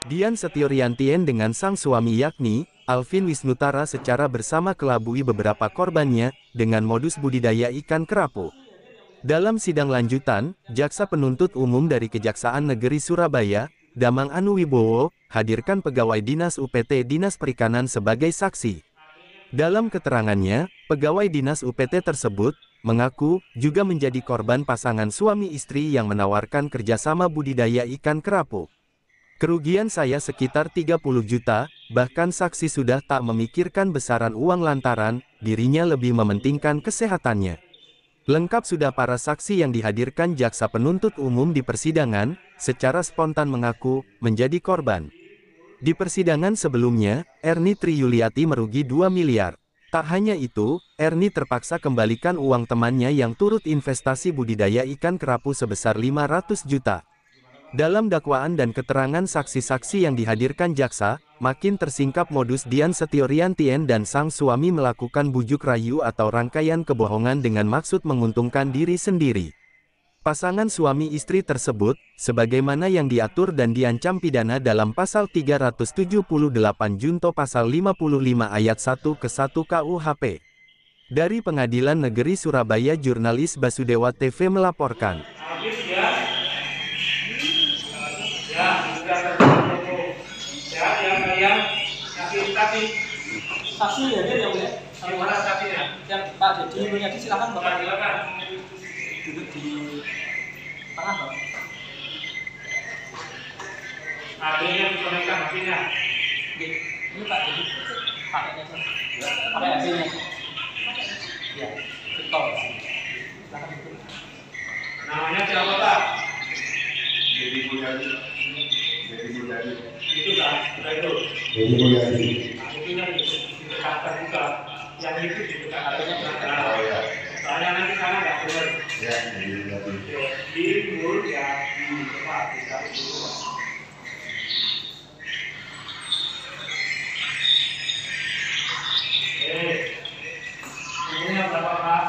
Dian Setioriantien dengan sang suami yakni Alvin Wisnutara secara bersama kelabui beberapa korbannya dengan modus budidaya ikan kerapu. Dalam sidang lanjutan, Jaksa Penuntut Umum dari Kejaksaan Negeri Surabaya, Damang Anu Wibowo, hadirkan pegawai Dinas UPT Dinas Perikanan sebagai saksi. Dalam keterangannya, pegawai Dinas UPT tersebut mengaku juga menjadi korban pasangan suami istri yang menawarkan kerjasama budidaya ikan kerapu. Kerugian saya sekitar 30 juta, bahkan saksi sudah tak memikirkan besaran uang lantaran dirinya lebih mementingkan kesehatannya. Lengkap sudah para saksi yang dihadirkan Jaksa Penuntut Umum di persidangan, secara spontan mengaku menjadi korban. Di persidangan sebelumnya, Erni Triyuliati merugi 2 miliar. Tak hanya itu, Erni terpaksa kembalikan uang temannya yang turut investasi budidaya ikan kerapu sebesar 500 juta. Dalam dakwaan dan keterangan saksi-saksi yang dihadirkan jaksa, makin tersingkap modus Dian Setioriantien dan sang suami melakukan bujuk rayu atau rangkaian kebohongan dengan maksud menguntungkan diri sendiri. Pasangan suami istri tersebut, sebagaimana yang diatur dan diancam pidana dalam pasal 378 junto pasal 55 ayat 1 ke 1 KUHP. Dari Pengadilan Negeri Surabaya, jurnalis Basudewa TV melaporkan. Saksi ya dia yang boleh. Mana saksinya? Yang Pak Dedi Mulyadi silakan Bapak. Silakan. Duduk di tengah Bapak. Adanya dikonekkan hatinya. Ini Pak Dedi pakai aja. Pakai hasilnya. Ya, betul. Silakan duduk. Namanya siapa Pak? Dedi Mulyadi. Dedi Mulyadi. Itu kan, itu. Dedi Mulyadi. Maksudnya didekatkan juga. Yang itu didekatkan juga. Oh ya. Soalnya nanti sana nggak benar. Ya, Dedi Mulyadi. Di Mulyadi Pak bisa itu. Umurnya berapa Pak?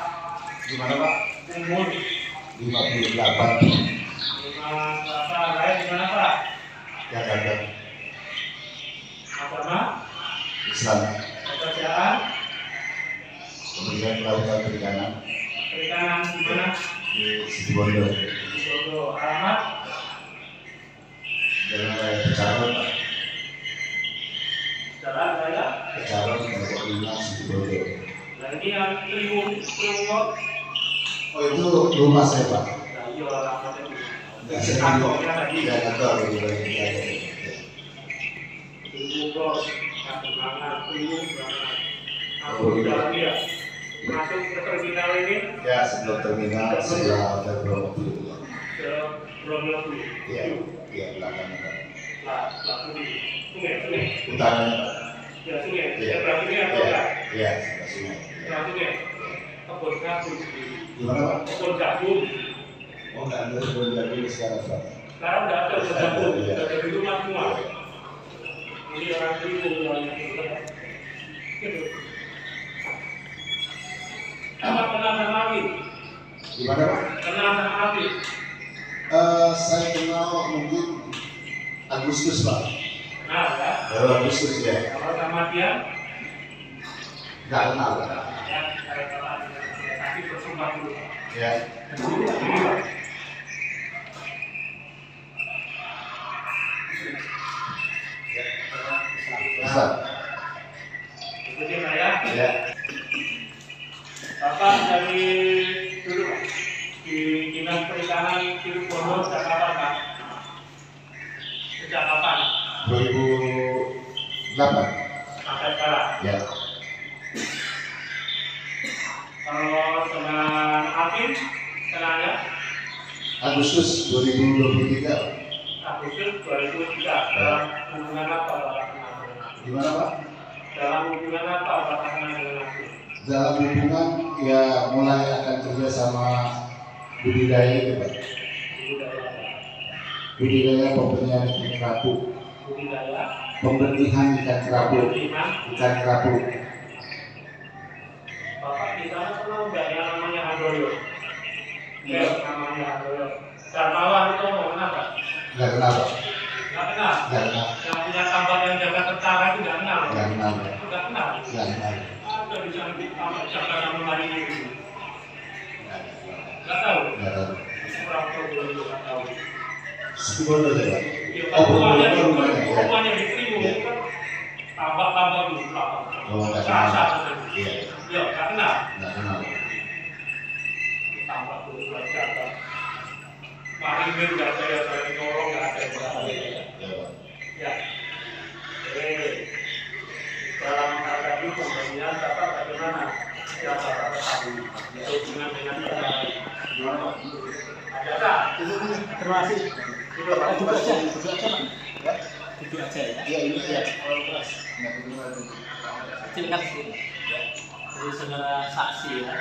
Gimana Pak? Umur 58. 58. Lahir di mana Pak? Jakarta. Agama? Islam. Pekerjaan? Kemudian melakukan perikanan Perikanan di mana? di Situbondo. Di Solo. Alamat? Jalan Raya Pecaron Pak. Jalan Raya? Pecaron Pondok 5 Situbondo. Nah ini yang Triwung. Oh itu rumah saya Pak. Nah iya alamatnya itu. Enggak saya Kantornya tadi. Ya kantor gitu. Triwung, satu banget, Triwung banget. Aku jalan ya. Masuk ke terminal ini Ya sebelum terminal sebelah Terminal. ke Bromloku. Iya, iya belakangnya Pak. Sungai. Utaranya Pak. Ya sungai. Iya. Seberang sungai atau Iya, enggak? iya sebelah sungai. Seberang sungai. Kebun gabung. Gimana Pak? Kebun gabung. Oh nggak ada sebelum jadi sekarang Pak. Sekarang udah ada kebun gabung. Iya. Udah ada di rumah semua. Ini orang Triwung yang itu. Apa kenal sama Afif? Gimana Pak? Kenal sama Afif? Saya kenal mungkin Agustus Pak. Kenal ya? Baru Agustus ya. Kalau sama dia, Nggak kenal Pak. ya saya kenal dia. Tapi bersumpah dulu. Ya. Ustaz. Ikutin saya. Ya. Bapak dari dulu Pak, di Dinas Perikanan Cirebon sejak kapan Pak? Sejak kapan? 2008. Sampai sekarang. Ya. Kalau dengan Afif, kenalnya Agustus 2023. Agustus 2003. Dalam hubungan apa Bapak kenal dengan Afif? Gimana Pak? Dalam hubungan apa Bapak kenal dengan Afif? Dalam hubungan ya mulai akan kerja sama budidaya itu Pak. Budidaya apa? Budidaya pembenihan ikan kerapu. Budidaya, Pembenihan ikan kerapu. pembelian. Ikan kerapu. Bapak di sana kenal nggak yang namanya Handoyo? Ya, namanya Handoyo. Darmawan itu mau kenal nggak? Nggak kenal Pak. Nggak kenal. Nggak kenal. Yang Situbondo ya Pak? Iya, Oh, rumahnya rumahnya ya. rumahnya di Priwo kan tambah dulu Pak. Oh, nggak Rasa kenal. Iya, ya karena nggak kenal. tambah dulu aja kan. Marinir nggak ada yang berani nolong, nggak ada yang berani. Ya Pak. Ya, dalam menghadapi pemberian Bapak bagaimana? Ya Bapak ketahui hubungan dengan ada tak? Terima kasih. Duduk aja, duduk aja, Pak. Ya, duduk aja ya. Iya ini ya. Silakan sini. Ya. Jadi saudara saksi ya,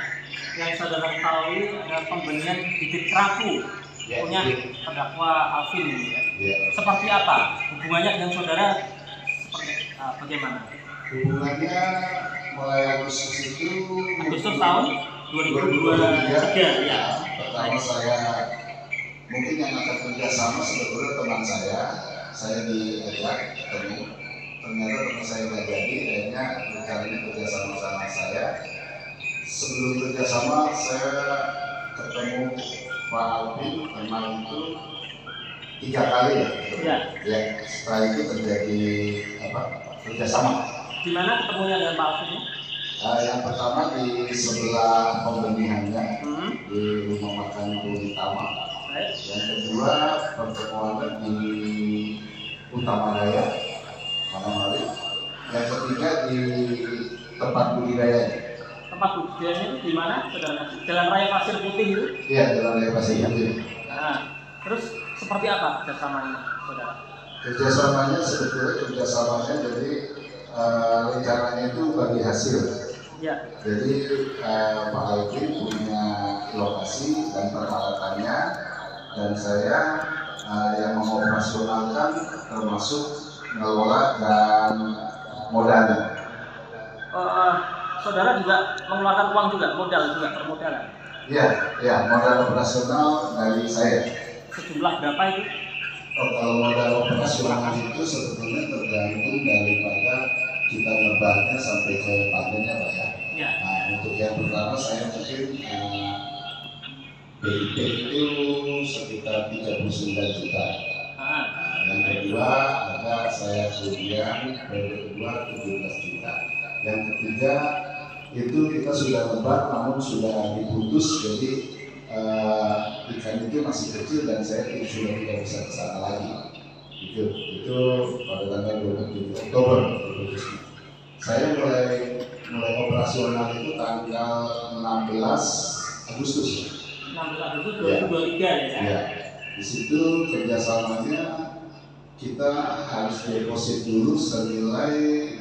yang saudara ketahui ada pembelian bibit kerapu Ya, punya iya. terdakwa Alvin ini ya. Iya. Seperti apa hubungannya dengan saudara? Seperti bagaimana? Hubungannya mulai Agustus itu Agustus tahun 2023 ya. Pertama saya mungkin yang akan kerja sama sebetulnya teman saya diajak ketemu. Ternyata teman saya nggak jadi, akhirnya rencananya kerja sama saya. Sebelum kerja sama saya ketemu Pak Alvin memang itu 3 kali ya. Ya. Ya, setelah itu terjadi kerjasama. Di mana ketemunya dengan Pak Alvin? Yang pertama di sebelah pembenihannya di rumah makan Utama. Baik. Yang kedua pertemuannya di Utama Raya, Manamari. Yang ketiga di tempat budidaya. Tempat budidayanya itu di mana, saudara? Jalan Raya Pasir Putih itu? Iya, Jalan Raya Pasir Putih. Nah, terus seperti apa kerjasamanya, saudara? Kerjasamanya sebetulnya jadi rencananya itu bagi hasil. Ya. Jadi Pak Alvin punya lokasi dan peralatannya, dan saya yang mengoperasionalkan termasuk ngelola dan modalnya. Saudara juga mengeluarkan uang juga, modal juga, permodalan. Iya, modal operasional dari saya. Sejumlah berapa itu? Kalau modal operasional itu sebetulnya tergantung daripada kita ngebarnya sampai ke panennya Pak ya. Ya. Nah, untuk yang pertama saya mungkin BIP itu sekitar 39 juta. Ah. Yang kedua ada saya kemudian periode kedua 17 juta. Yang ketiga itu kita sudah lebar namun sudah diputus, jadi ikan itu masih kecil dan saya sudah tidak bisa ke sana lagi. Itu pada tanggal 27 Oktober. Saya mulai operasional itu tanggal 16 Agustus. 16 Agustus 2023 ya. Ya. Di situ kerjasamanya kita harus deposit dulu senilai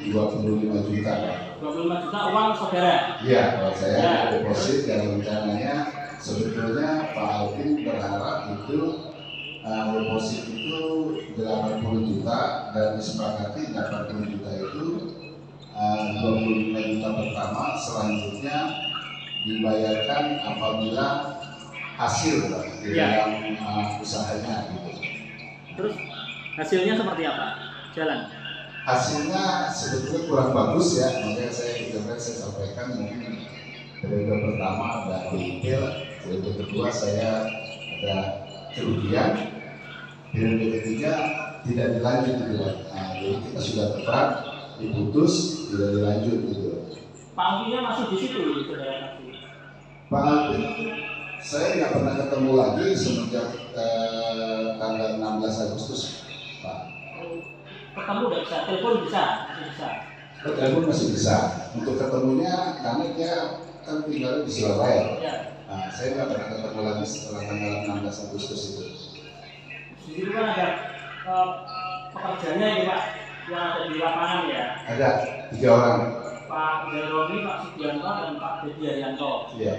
25 juta Pak. 25 juta uang saudara? Iya, kalau saya Ya. deposit dan rencananya sebetulnya Pak Alvin berharap itu deposit itu 80 juta dan disepakati 80 juta itu 25 juta pertama, selanjutnya dibayarkan apabila hasil di Ya. dalam usahanya gitu. Terus hasilnya seperti apa? Jalan? Hasilnya sebetulnya kurang bagus ya, makanya saya sampaikan mungkin periode pertama ada BIP, periode kedua saya ada kerugian, periode ketiga tidak dilanjut gitu. Nah, jadi kita sudah tepat diputus, tidak dilanjut gitu. Pak Alvinnya masih di situ, saudara saksi? Pak Alvin, saya nggak pernah ketemu lagi semenjak tanggal 16 Agustus, Pak. Ketemu udah bisa, telepon bisa, masih bisa. Telepon masih bisa. Untuk ketemunya karena dia kan tinggal di Surabaya. Ya. Nah, saya nggak pernah ketemu lagi setelah tanggal 16 Agustus itu. Di situ kan ada pekerjanya ini Pak, yang ada di lapangan ya. Ada 3 orang. Pak Jaroni, Pak Sugianto, dan Pak Dedi Arianto. Iya.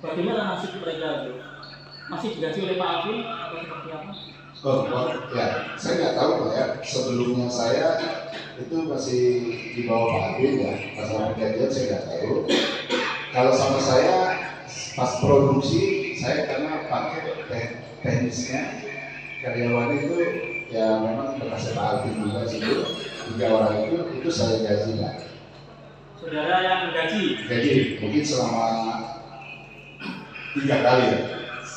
Bagaimana nasib mereka itu? Masih digaji oleh Pak Alvin atau seperti apa? Oh, ya, saya nggak tahu Pak ya. Sebelumnya saya itu masih di bawah Pak Alvin ya. Masalah perjanjian saya nggak tahu. Kalau sama saya pas produksi, saya karena pakai teknisnya karyawan itu ya memang bekas Pak Alvin juga sih. 3 orang itu saya gaji Pak. Saudara yang menggaji? Gaji mungkin selama 3 kali ya.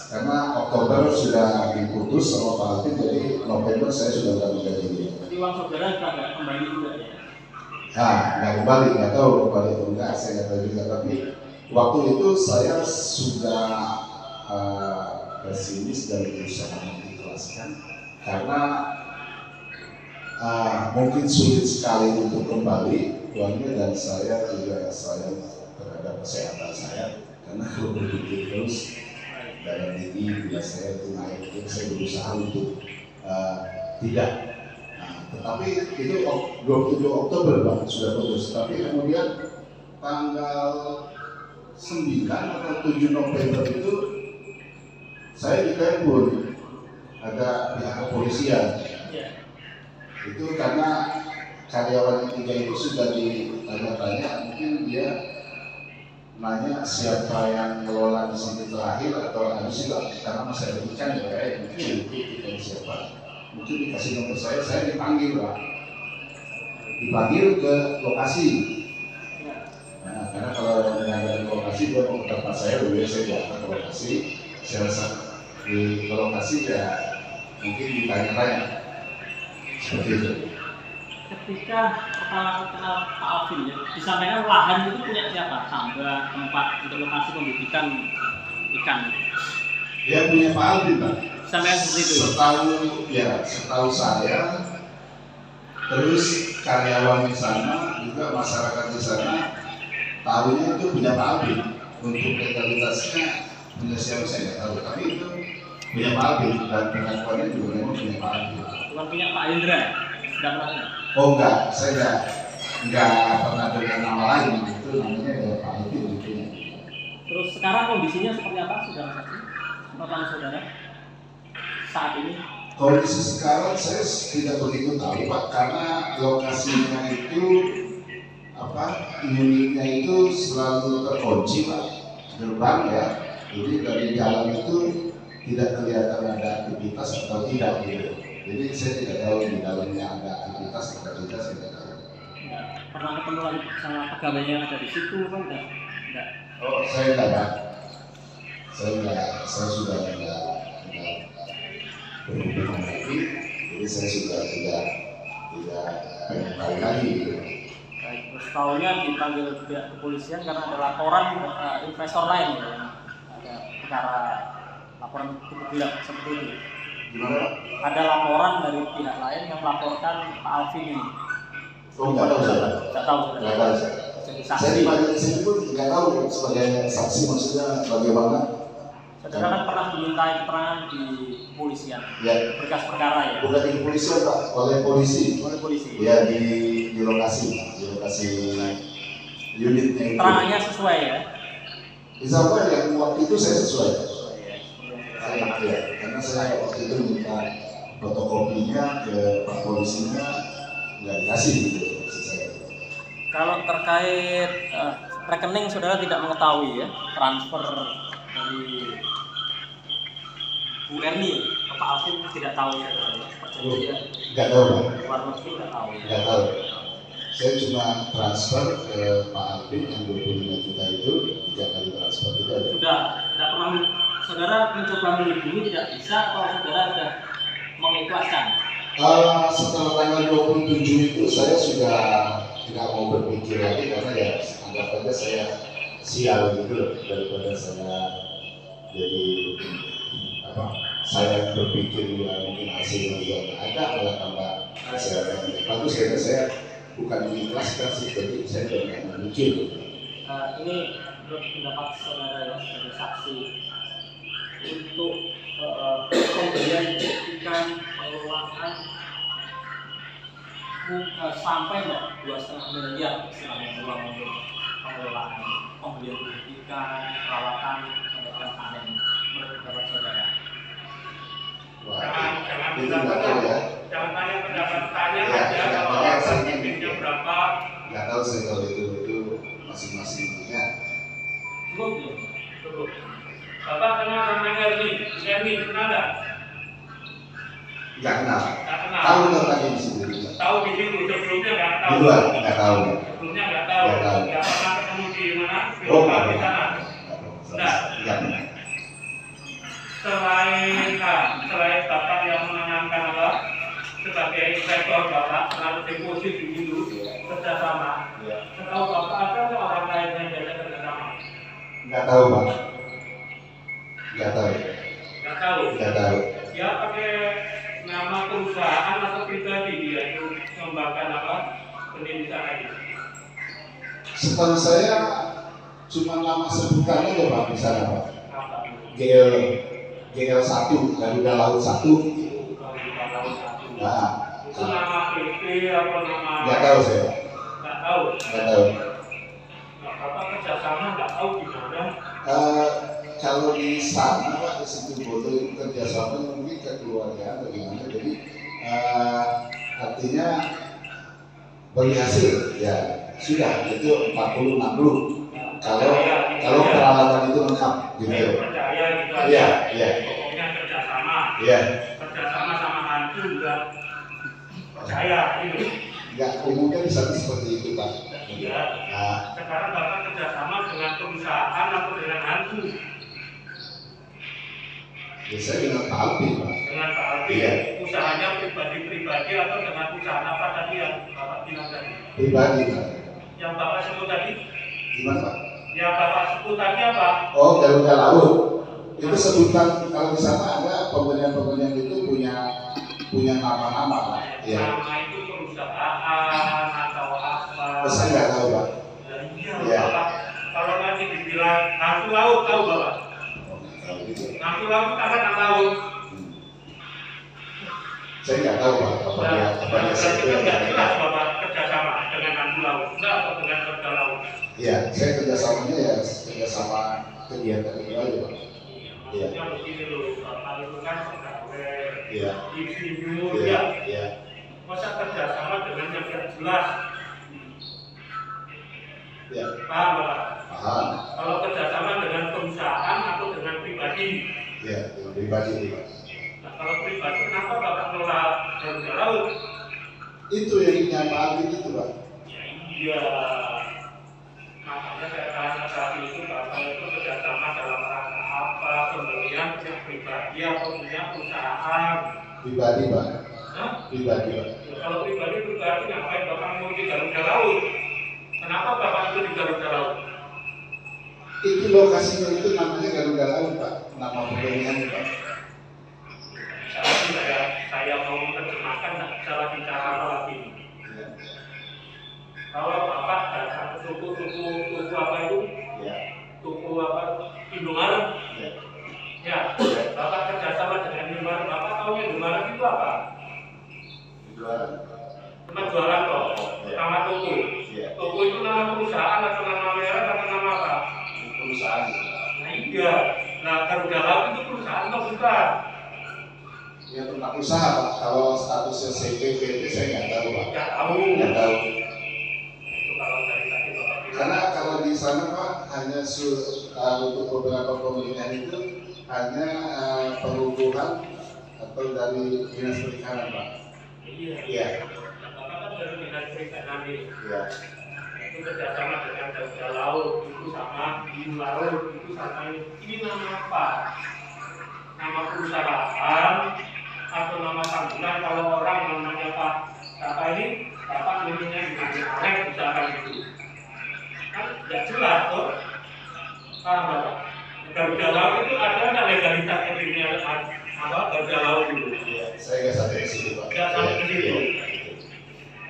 karena Oktober sudah diputus sama Pak Alvin, jadi November saya sudah nggak menggaji dia. Jadi uang saudara juga nggak kembali juga ya? Nah, nggak kembali, nggak tahu kembali atau enggak, saya nggak tahu juga. Tapi waktu itu saya sudah pesimis dan berusaha mengikhlaskan karena mungkin sulit sekali untuk kembali uangnya, dan saya juga sayang terhadap kesehatan saya karena kalau berpikir terus darah tinggi bila saya itu naik, jadi saya berusaha untuk tidak. Tetapi itu 27 Oktober Bang, sudah putus. Tapi kemudian tanggal 9 atau 7 November itu saya ditelepon ada pihak kepolisian. Itu karena karyawan yang 3 itu sudah ditanya-tanya, mungkin dia nanya siapa yang ngelola di sini terakhir atau habis itu, karena masih ada ikan ya kayak mungkin itu siapa, mungkin dikasih nomor saya dipanggil Pak, dipanggil ke lokasi. Nah, karena kalau yang ada di lokasi dia mau ke tempat saya, lebih saya datang ke lokasi, saya rasa di lokasi ya mungkin ditanya-tanya seperti itu. Ketika pertama kenal Pak Alvin ya, disampaikan lahan itu punya siapa? Tambah tempat untuk lokasi pembibitan ikan. Dia punya Pak Alvin Pak. Disampaikan seperti itu. Setahu saya, terus karyawan di sana juga masyarakat di sana tahunya itu punya Pak Alvin. Untuk legalitasnya punya siapa saya nggak tahu, tapi itu punya Pak Alvin dan pengakuannya juga memang punya Pak Alvin. Bukan punya Pak Indra, tidak pernah. Oh enggak, saya enggak pernah dengar nama lain, itu namanya ya Pak Alvin gitu. Terus sekarang kondisinya seperti apa saudara saksi? Pertama saudara saat ini? Kondisi sekarang saya tidak begitu tahu Pak, karena lokasinya itu unitnya itu selalu terkunci Pak, gerbang ya. Jadi dari dalam itu tidak kelihatan ada aktivitas atau tidak gitu. Jadi saya tidak tahu di dalamnya ada aktivitas atau tidak, saya tidak tahu. Pernah ketemu lagi sama pegawai yang ada di situ kan? Enggak. Oh, saya tidak. Saya sudah tidak berhubungan lagi. Jadi saya sudah tidak pengen tahu lagi. Gitu. Baik, terus tahunya dipanggil pihak kepolisian karena ada laporan investor lain ya, yang ada perkara laporan tipu gelap seperti itu. Gimana Pak? Ada laporan dari pihak lain yang melaporkan Pak Alvin ini. Oh, nggak tahu saya. Nggak tahu. Nggak tahu saya. Jadi Saya saksi. dipanggil di sini pun nggak tahu sebagai saksi maksudnya bagaimana. Saudara kan pernah dimintai keterangan di kepolisian. Ya, Berkas perkara ya. bukan di kepolisian Pak, oleh polisi. Oleh polisi. Ya di lokasi unitnya itu. Keterangannya sesuai ya. Insya Allah yang waktu itu saya sesuai. Karena saya waktu itu minta fotokopinya ke Pak Polisinya, nggak dikasih gitu maksud saya. Kalau terkait rekening saudara tidak mengetahui ya transfer dari Bu Erni ke Pak Alvin tidak tahu ya saudara. Perjanjian Nggak tahu Pak. luar negeri tidak tahu ya. Nggak tahu. Saya cuma transfer ke Pak Alvin yang 25 juta itu 3 kali transfer itu ada. Sudah tidak pernah saudara mencoba menghubungi tidak bisa atau saudara sudah mengikhlaskan? Setelah tanggal 27 itu saya sudah tidak mau berpikir lagi karena ya anggap aja saya sial gitu loh, daripada saya jadi saya berpikir ya mungkin hasilnya juga nggak ada, malah tambah kesehatan bagus ya. Saya bukan mengikhlaskan sih, jadi saya tidak memikir. Ini menurut pendapat saudara ya sebagai saksi untuk pembelian ikan pengelolaan sampai 2,5 miliar istilahnya uang untuk pengelolaan pembelian ikan, perawatan sampai dengan panen menurut pendapat saudara. Wah, Jangan itu nggak tahu ya. jangan tanya pendapat, tanya Ya, aja ya, kalau makanya orang saya bimbingnya berapa. nggak tahu saya kalau itu masing-masing punya. Cukup belum? Cukup. Bapak kenal sama Erni? Erni kenal nggak? Nggak kenal. Nggak kenal. Tahu tentang ini sendiri. Tahu di situ, sebelumnya nggak Di tahu. luar nggak tahu. Sebelumnya nggak tahu. Nggak tahu. Nggak pernah ketemu di mana? Di Oh, lokal nggak di sana. pernah. Nggak pernah. sebagai investor Bapak selalu deposit begitu kerjasama. Setahu Bapak ada nggak orang lain yang diajak kerjasama? Nggak tahu Pak. Nggak tahu. Nggak tahu. Nggak tahu. Dia pakai nama perusahaan atau pribadi dia itu mengembangkan apa pendidikan lagi. Setahu saya cuma nama sebutan aja Pak di sana Pak. Apa? GL1 Garuda Laut 1. Nah, Itu nama PT atau nama? nggak tahu saya. Nggak tahu. Nggak tahu. Nah, Bapak kerjasama nggak tahu gimana? Kalau di sana Pak, di situ foto itu kerjasama mungkin kekeluargaan atau gimana. Jadi artinya berhasil ya sudah itu 40-60. Kalau peralatan itu lengkap gitu. Percaya gitu aja. Iya, iya. Pokoknya kerjasama. Iya. Kerjasama sama hantu juga percaya gitu. Nggak umumnya bisa seperti itu Pak. Iya. Nah, Sekarang Bapak kerjasama dengan perusahaan atau dengan hantu? biasanya dengan Pak Alvin Pak. Dengan Pak Alvin. Iya. Usahanya pribadi-pribadi atau dengan usaha apa tadi yang Bapak bilang tadi? Pribadi Pak. Yang Bapak sebut tadi? Gimana Pak? Yang Bapak sebut tadi apa? Oh, Garuda Laut. Itu sebutan kalau di sana ada pembelian-pembelian itu punya nama-nama Pak. Iya. Nama itu perusahaan atau apa? Saya nggak tahu Pak. Nah, iya, Iya. Bapak. Kalau nanti dibilang hantu laut, tahu Bapak? Oh, nggak tahu gitu. Hantu laut kan laut. Saya nggak tahu Pak. Apa dia Berarti situ kan nggak yang jelas Bapak kerjasama dengan hantu laut, enggak atau dengan kerja laut. Iya, saya kerjasamanya ya kerjasama kegiatan itu aja Pak. Iya. Maksudnya begini loh, Bapak itu kan pegawai, Iya. insinyur, Iya. ya. Iya. Masa kerjasama dengan yang tidak jelas? Iya. Paham Bapak? Paham. Kalau kerjasama dengan perusahaan atau dengan pribadi? Iya, dengan pribadi ini Pak. Nah, kalau pribadi kenapa Bapak kelola Garuda Laut? Itu yang dinyatakan itu Pak. Ya iya. Makanya saya tanya tadi itu Bapak itu kerjasama dalam rangka apa? Pembelian punya pribadi atau punya perusahaan? Pribadi Pak. Hah? Pribadi Pak. Ya, kalau pribadi ngapain Bapak mau di Garuda Laut? Kenapa Bapak itu di Garuda Laut? Itu lokasinya itu namanya Garuda Laut Pak. Nama pembelian Pak. Saya mau menerjemahkan cara bicara lagi ini. Iya. Kalau Bapak datang ke tuku apa itu? Iya. Tuku apa? Indomaret. Iya. Ya, Bapak kerjasama dengan Indomaret. Bapak tahu Indomaret itu apa? Jualan. Cuma jualan kok. Iya. Nama tuku. Iya. Tuku itu nama perusahaan atau nama merek atau nama apa? Perusahaan. Nah iya. Nah Garuda Laut itu perusahaan atau bukan? Ya tentang usaha Pak. Kalau statusnya CPVT saya nggak tahu Pak. Nggak tahu. Nggak tahu. Itu kalau dari tadi Bapak bilang. Karena kalau di sana Pak hanya untuk beberapa pemilihan itu hanya pengukuhan atau dari dinas perikanan Pak. Iya. Iya. Bapak kan dari dinas perikanan nih. Iya. Itu kerjasama dengan Garuda Laut itu sama Biu Laut itu sama ini nama apa? Nama perusahaan atau nama sambungan kalau orang namanya Pak apa ini Bapak namanya di Arek misalkan itu kan nggak jelas tuh. Paham Bapak? Garuda Laut itu ada nggak legalitas etiknya apa Garuda Laut itu? Iya. Saya nggak sampai ke situ Pak. Nggak sampai ke situ. Iya.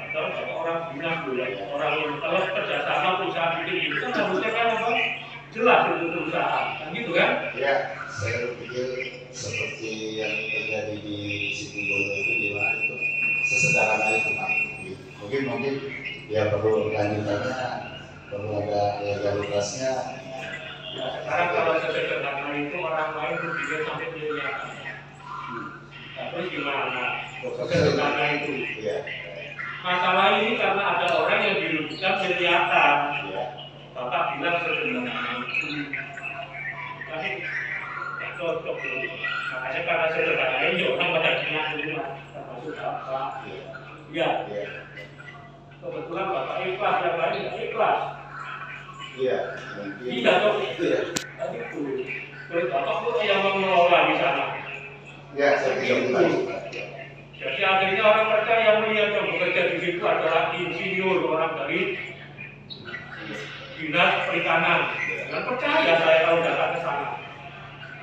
Atau orang bilang dulu orang kalau kerjasama perusahaan bikin itu kan harusnya kan apa jelas itu perusahaan kan gitu kan? Ya, saya berpikir seperti yang terjadi di Situ Bondo itu gimana itu sesederhana itu Pak. Mungkin ya perlu lanjutannya, perlu ada legalitasnya. Ya, sekarang kalau sesederhana itu orang lain berpikir sampai miliaran. Tapi gimana? Sesederhana itu. Iya. Masalah ini karena ada orang yang dirugikan miliaran. Iya. Bapak bilang sederhana itu. Tapi nggak cocok loh. Makanya karena sederhana ini orang pada kena rumah, termasuk Bapak. Iya. Iya. Kebetulan Bapak ikhlas, yang lain nggak ikhlas. Iya. Iya toh. Iya. Tadi itu. Terus Bapak pun yang mengelola di sana. Ya, saya tidak tahu. Jadi Jadi akhirnya orang percaya melihat yang bekerja di situ adalah insinyur, orang dari dinas perikanan. Dan percaya saya kalau datang ke sana.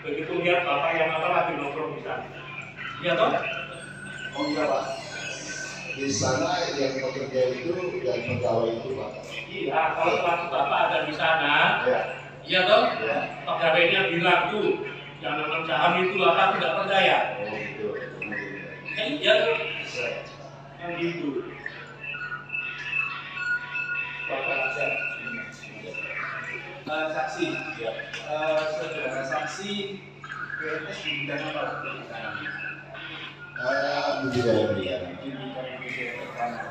Begitu lihat bapak yang apa lagi nongkrong di sana. Iya toh? Oh iya Pak. Di sana yang bekerja itu dan pegawai itu Pak. Iya, kalau waktu bapak ada di sana, Ya. iya toh? Ya. Pegawainya bilang tuh, yang nanam saham itu bapak tidak percaya. Oh gitu. Iya tuh. Yang gitu. Bapak aja. Saksi, saudara saksi PNS di bidang apa? Budidaya perikanan. Di bidang budidaya perikanan.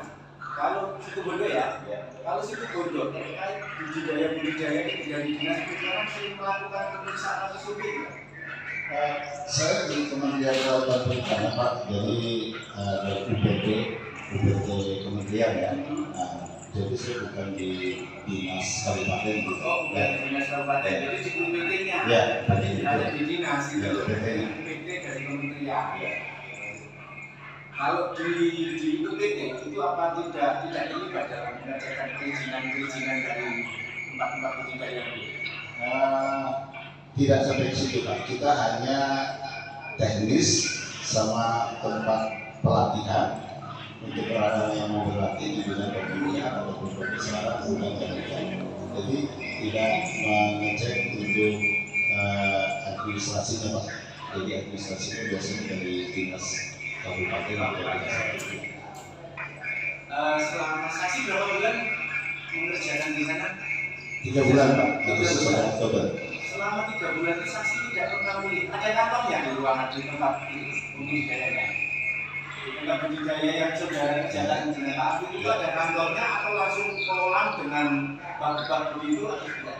Kalau situ bodoh ya, kalau situ bodoh terkait budidaya ini dari dinas perikanan sering melakukan pemeriksaan atau survei. Saya di Kementerian Kelautan Perikanan Pak, jadi dari UPT Kementerian ya. Jadi saya bukan di dinas kabupaten gitu. Oh, bukan di dinas kabupaten, jadi di UPT-nya. Ya, Berarti ada di dinas Ya, gitu. UPT-nya. UPT dari kementerian. Kalau di UPT itu apa tidak terlibat dalam mengerjakan perizinan dari tempat-tempat budidaya itu? Tidak sampai ke situ Pak. Kita hanya teknis sama tempat pelatihan untuk orang yang mau berlatih di bidang pemilihan ataupun pembesaran bukan. Jadi tidak mengecek untuk administrasinya Pak. Jadi administrasinya biasanya dari dinas kabupaten atau dinas. Selama saksi berapa bulan mengerjakan di sana? 3 bulan Pak, Agustus sampai Oktober. Selama 3 bulan itu saksi tidak pernah melihat ada kantornya di ruangan di tempat ini budidayanya. Di tempat budidaya yang saudara kerjakan dengan Pak Afif itu ada kantornya atau langsung kolam dengan bak-bak begitu atau tidak?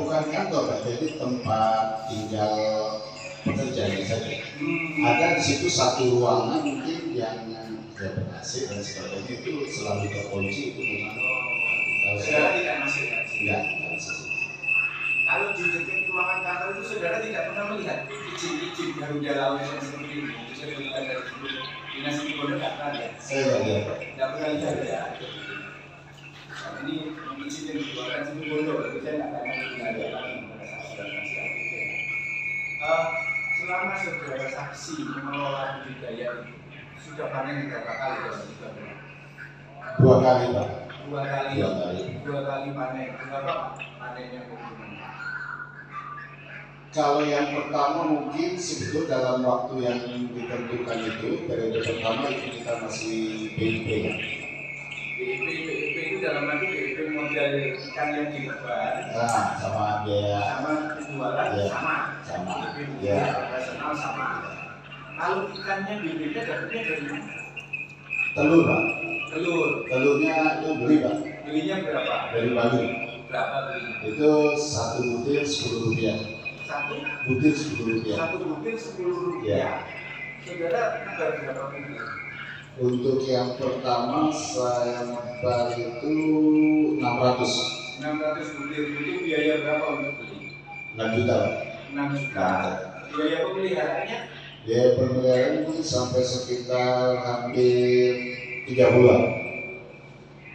Bukan kantor Pak, jadi tempat tinggal pekerjanya saja. Ada di situ satu ruangan mungkin yang ber-AC dan sebagainya itu selalu terkunci itu memang. Saudara tidak masuk ya? Enggak masuk. Kalau di dekat ruangan kantor itu saudara tidak pernah melihat izin-izin Garuda Laut yang seperti ini. Itu saya berikan dari dulu. Dinas Lingkungan tidak pernah lihat. Saya nggak lihat Pak. Tidak pernah lihat ya. Nah, ini izin yang dikeluarkan itu bodoh. Tapi saya nggak akan mengenali lagi pada saat saudara saksi. Selama saudara saksi mengelola budidaya itu sudah panen berapa kali dalam 3 bulan? 2 kali Pak. 2 kali. 2 kali. 2 kali panen. Berapa panennya bagaimana? Kalau yang pertama mungkin sebetulnya dalam waktu yang ditentukan itu periode pertama itu kita masih PIP ya. BIP itu dalam arti BIP modal ikan yang dilebar Sama biaya sama penjualan Ya. sama sama BIP ya. operasional sama. Kalau ikannya BIP-nya dapatnya dari mana? Telur Pak. Telurnya itu beli Pak Belinya berapa? dari Bali. Berapa belinya? Itu 1 butir 10 rupiah. Satu Butir 10 rupiah. butir 10 rupiah. Ya. Saudara nebar berapa butir? Untuk yang pertama saya nebar itu 600 butir itu biaya berapa untuk beli? 6 juta Pak. 6 juta. Biaya pemeliharaannya Biaya pemeliharaan mungkin sampai sekitar hampir 3 bulan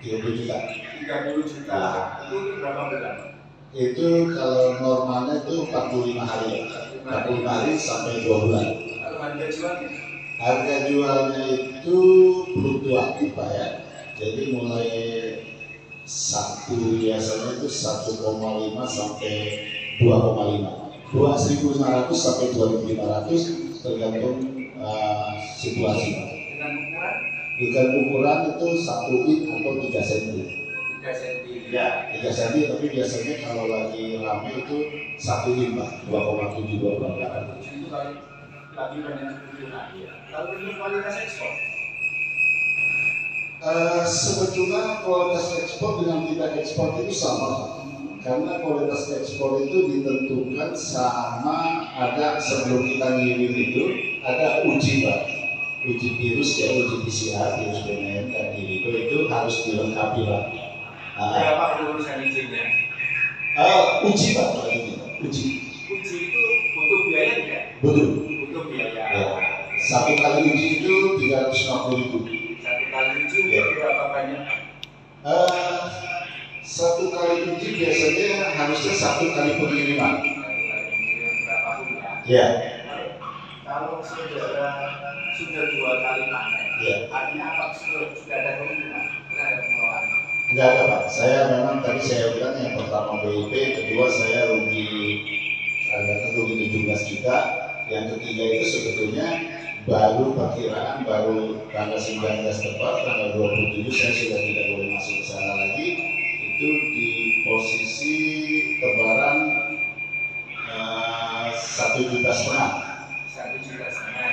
30 juta. 30 juta. Itu berapa bulan? Itu kalau normalnya itu 45 hari 45 hari sampai 2 bulan. Kalau harga jualnya? Harga jualnya itu fluktuatif Pak ya. Jadi mulai satu biasanya itu 1,5 sampai 2,5. 2.500 sampai 2.500 tergantung situasi. Dengan ukuran? Dengan ukuran itu 1 in atau 3 cm. 3 cm. Ya, 3 cm, tapi biasanya kalau lagi ramai itu 1 in Pak, 2,7 2,8. Itu kalau lagi banyak kebutuhan. Kalau untuk kualitas ekspor, Sebetulnya kualitas ekspor dengan tidak ekspor itu sama, karena kualitas ekspor itu ditentukan sama ada sebelum kita ngirim itu ada uji Pak, uji virus ya, uji PCR, virus BNN dan itu harus dilengkapi Pak. berapa urusan izinnya? Uji Pak, uji. Uji itu butuh biaya tidak? Betul. Butuh biaya. Ya. Satu kali uji itu 350.000. Satu kali uji berapa banyak? Satu kali uji biasanya harusnya satu kali pengiriman. Satu kali pengiriman berapa bulan? Ya. Kalau saudara sudah 2 kali panen, artinya apa? Sudah ada keuntungan, sudah ada pengelolaan. Enggak ada Pak, saya memang tadi saya bilang yang pertama BIP, kedua saya rugi 17 juta, yang ketiga itu sebetulnya baru perkiraan, baru tanggal 19 tepat, tanggal 27 saya sudah tidak boleh masuk ke sana lagi, itu di posisi tebaran 1,5 juta. 1,5 juta.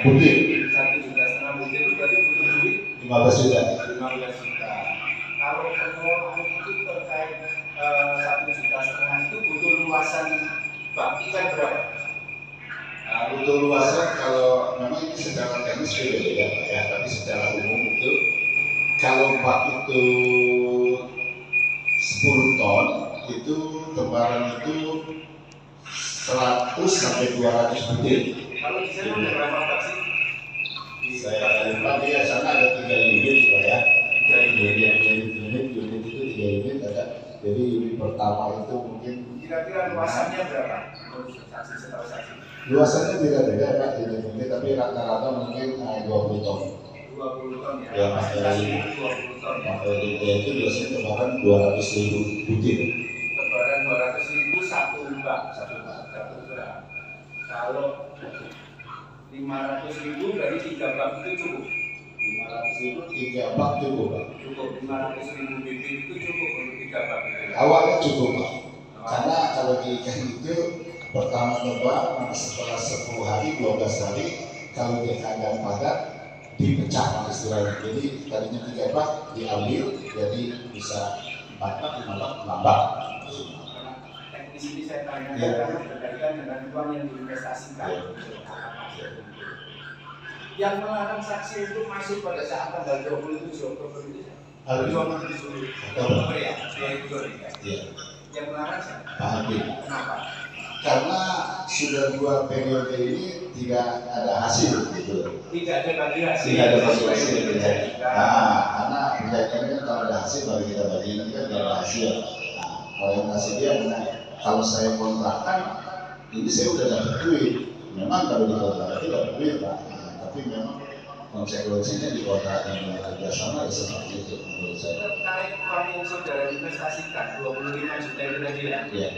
Butir. 1,5 juta butir itu berarti butuh duit 15 juta. 15 juta. Kalau pengelolaan itu terkait 1,5 juta itu butuh luasan bak ikan berapa? Nah, butuh luasan kalau memang ini secara teknis beda Pak ya, tapi secara umum itu kalau bak itu 10 ton itu tebaran itu 100 sampai 200 butir. Kalau di sana ada berapa bak sih? Saya lupa di sana ada 3 unit Pak ya. 3 unit itu 3 unit ada. Jadi unit pertama itu mungkin Kira-kira luasannya berapa? Saksi setahu saksi. luasannya beda-beda Pak, unit tapi rata-rata mungkin 20 ton. 20 ton ya. Ya, Kapasitasnya 20 ton ya. Itu biasanya tebaran 200.000 butir. Tebaran 200.000 satu bak. Kalau 500.000 dari 3 bak itu cukup. 500.000 3 bak cukup Pak. Cukup 500.000 bibit itu cukup untuk 3 bak itu. Awalnya cukup Pak. Karena kalau di ikan itu pertama tebar setelah 10 hari 12 hari kalau dia keadaan padat dipecah Pak istilahnya. Jadi tadinya 3 bak diambil jadi bisa 4 bak, 5 bak, 6 bak. Karena teknis ini saya tanyakan Ya. karena berkaitan dengan uang yang diinvestasikan. Ya. Yang melarang saksi itu masuk pada saat tanggal 27 Oktober itu. Hari 27 Oktober ya, 2023. Ya. Yang melarang siapa? Pak Habib. Kenapa? Karena sudah 2 periode ini tidak ada hasil gitu. Tidak ada bagi hasil. Tidak ada sesuai hasil dengan gitu. perjanjian. Nah, karena perjanjian kan kalau ada hasil baru kita bagi, ini kan tidak ada hasil. Nah, orientasi dia benar. Kalau saya kontrakkan, ini saya udah dapat duit. Memang kalau di kontrak itu dapat duit Pak. Nah, tapi memang konsekuensinya di kontrak yang kerjasama ya seperti itu menurut saya. Terkait uang yang saudara investasikan 25 juta itu tadi ya. Ya.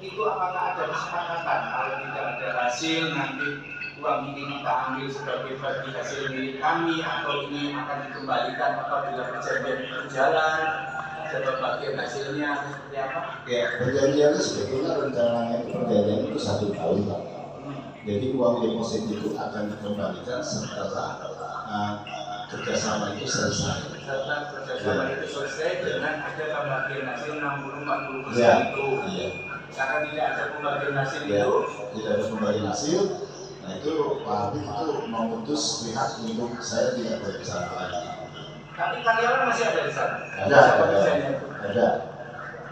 Itu apakah ada kesepakatan kalau tidak ada hasil nanti uang ini kita ambil sebagai bagi hasil milik kami atau ini akan dikembalikan apabila perjanjian itu berjalan, ada pembagian hasilnya atau seperti apa? Ya, perjanjiannya sebetulnya rencananya perjanjian itu 1 tahun Pak. Jadi uang deposit itu akan dikembalikan setelah kerjasama itu selesai. Setelah kerjasama itu selesai dengan ada pembagian hasil 60-40% Ya, itu. iya. Karena tidak ada pembagian hasil Ya, itu, tidak ada pembagian hasil. Nah itu Pak Habib itu memutus pihak untuk saya tidak boleh ke sana lagi. tapi karyawan masih ada di sana. Ada. Pekerjaannya itu. Ada.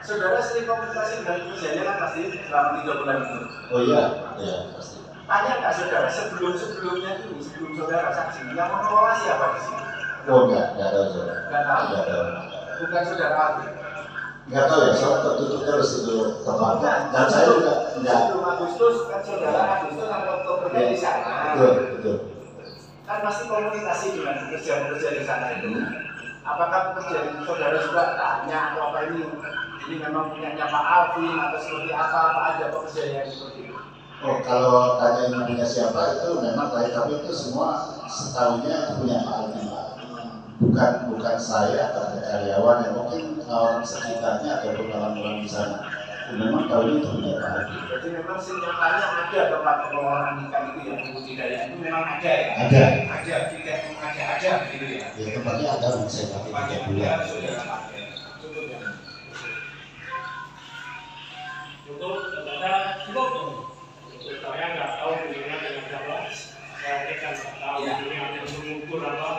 Saudara sering komunikasi dengan pekerjaannya kan pasti selama 3 bulan itu. Oh iya, ya pasti. Tanya nggak saudara sebelumnya ini sebelum saudara saksi yang mengelola siapa di sini? Oh enggak ada saudara. Nggak tahu. Enggak ada. Bukan saudara Alvin. Enggak tahu ya, soalnya tertutup terus itu tempatnya. Dan saya juga enggak. Sebelum Agustus kan saudara Agustus sampai Oktober Ya, di sana. betul. Kan pasti komunikasi dengan pekerja-pekerja di sana itu. Apakah pekerja saudara juga tanya atau apa ini memang punyanya Pak Alvin atau seperti apa ada pekerja yang seperti itu? Oh kalau tanya yang punya siapa itu memang baik, tapi itu semua setahunya itu punya Pak Alvin Pak. Bukan saya atau karyawan yang mungkin orang sekitarnya atau orang-orang di sana. Memang tahu itu punya Pak Alvin. Jadi memang senyatanya ada tempat pengelolaan ikan itu yang budidaya itu memang ada ya? Ada. Ada, tidak ada gitu ya? Ya tempatnya ada saya pakai 3 Tempatnya bulan. ada, saudara pakai. Cukup ya? Cukup, ternyata cukup. Saya nggak tahu hubungannya dengan siapa. Saya kan nggak tahu Ya. ini hanya mengukur apa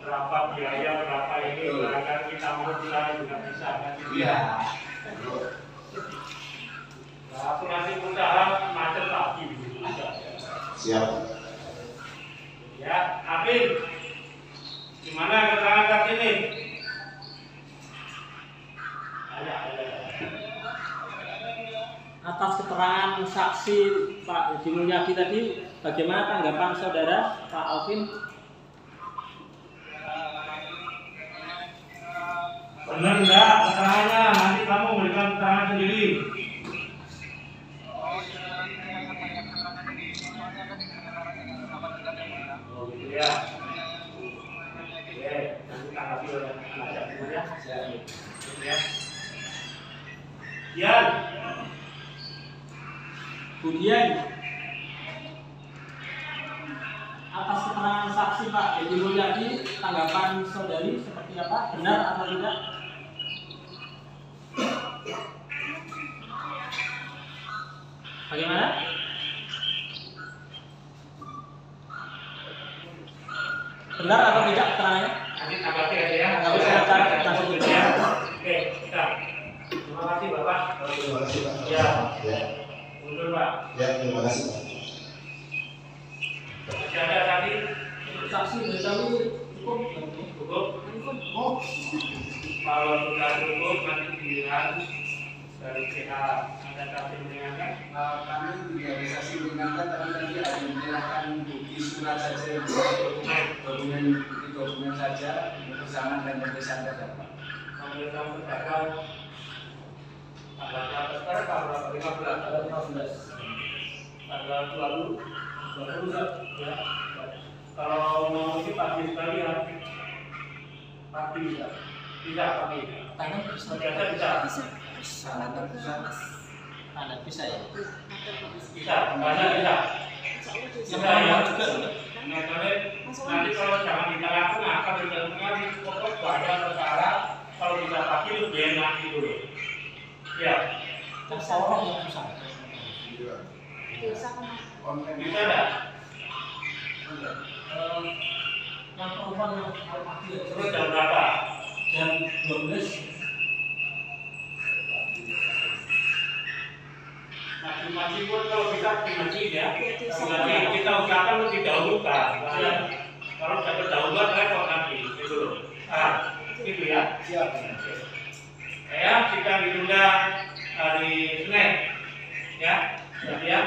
berapa biaya berapa ini. Bahkan kita mau kita juga bisa kan? Iya. Nah, aku nanti usaha macet lagi. Siap. Ya, Afin. Gimana keterangan saksi ini? Ada. Atas keterangan saksi Pak Edi Mulyadi tadi, bagaimana tanggapan saudara Pak Alvin? Benar enggak keterangannya? Nanti kamu memberikan keterangan sendiri. Oh gitu ya. Oke, nanti tanggapi oleh penasihat hukum ya. Gitu ya. Dian. Kemudian atas keterangan saksi Pak Edi Mulyadi, tanggapan saudari seperti apa? Benar atau tidak? Bagaimana? Benar atau tidak keterangannya? Nanti tanggapi aja ya. Tanggapi secara langsung ya. Oke, kita. Terima kasih Bapak. Terima kasih Pak. Ya. Ya, Mundur Pak. ya terima kasih Pak. Masih ada tadi Saksi dari kami cukup. cukup. Oh, Kalau sudah cukup nanti dilihat dari pihak ada saksi meringankan. Kami tidak bisa sih meringankan, tapi tadi ada menyerahkan bukti surat saja, dokumen saja, keterangan dan pemeriksaan terdakwa. Pemeriksaan terdakwa tanggal sekarang tanggal 15 tanggal 15. tanggal 20 ya. Kalau mau sih pagi sekali ya. Pagi bisa. Bisa pagi. Tangan bisa. Biasa bisa. Sangat bisa. Tangan bisa ya. Bisa. Banyak bisa. Bisa ya. Nah, nanti kalau jangan ditangkap akan bergantungan di pokok badan perkara. Kalau bisa pagi lebih enak gitu loh. Ya. Tersorong yang bisa. Bisa enggak? Yang perempuan yang pagi ya. Terus jam berapa? Jam 12. Masing-masing pun kalau bisa dimasukin ya. Nanti kita usahakan lebih dahulu kan. Kalau tidak berdahuluan repot nanti, gitu loh. Gitu ya. Siap. Ya, kita ditunda hari Senin, ya. Jadi ya.